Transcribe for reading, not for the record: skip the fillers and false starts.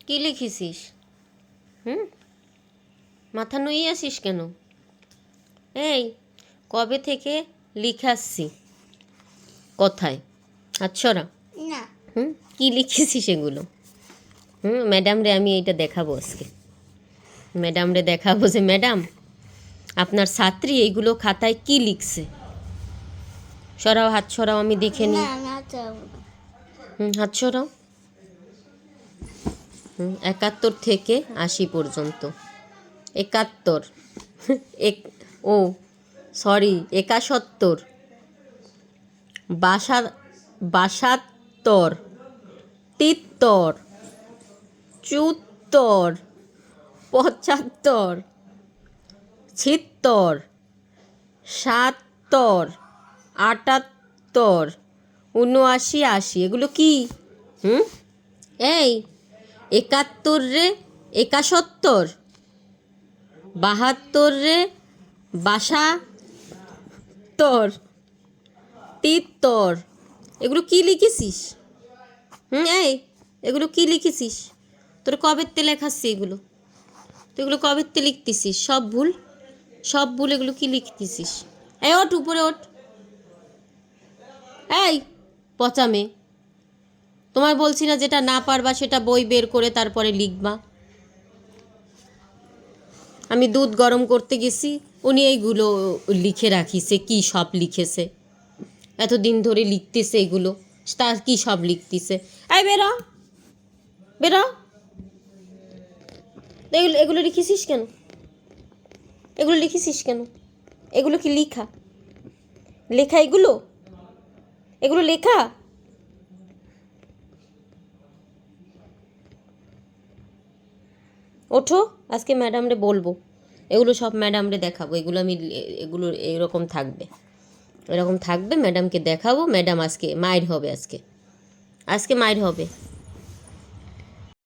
কি লিখেছিস? মাথা নুয়ে আসিস কেন? এই কবে থেকে লিখাচ্ছি কথায় আচ্ছরা? না। কি লিখেছিস এগুলো? ম্যাডাম রে আমি এইটা দেখাবো আজকে। ম্যাডাম রে দেখাবো যে ম্যাডাম আপনার ছাত্রী এইগুলো খাতায় কি লিখছে। সরাও, হাত সরাও, আমি দেখে নিই। হাত সরাও। 71 থেকে 80 পর্যন্ত। 71 ও সরি 71, 72, 73, 74, 75, 76, 77, 78, 79, 80। এগুলো কি? এই 71 রে 71, 72 রে 72, 73। এগুলো কি লিখেছিস? এই এগুলো কি লিখেছিস? তোর কবেতে লেখাচ্ছি এগুলো? তুই এগুলো কবেতে লিখতেছিস? সব ভুল, সব ভুল। এগুলো কি লিখতেছিস? এই ওঠ, উপরে ওঠ। এই পচা মেয়ে, তোমায় বলছি না যেটা না পারবা সেটা বই বের করে তারপরে লিখবা। আমি দুধ গরম করতে গেছি, উনি এইগুলো লিখে রাখিছে। কি সব লিখেছে, এতদিন ধরে লিখতেছে এগুলো, তার কি সব লিখতেছে। এই বেরো, বেরো। এগুলো এগুলো লিখেছিস কেন? এগুলো লিখেছিস কেন? এগুলো কি লেখা? লেখা এগুলো? এগুলো লেখা? ওঠো, আজকে ম্যাডামরে বলবো। এগুলো সব ম্যাডামরে দেখাবো। এগুলো আমি এগুলো এরকম থাকবে, এরকম থাকবে। ম্যাডামকে দেখাবো। ম্যাডাম আজকে মাইর হবে, আজকে মাইর হবে।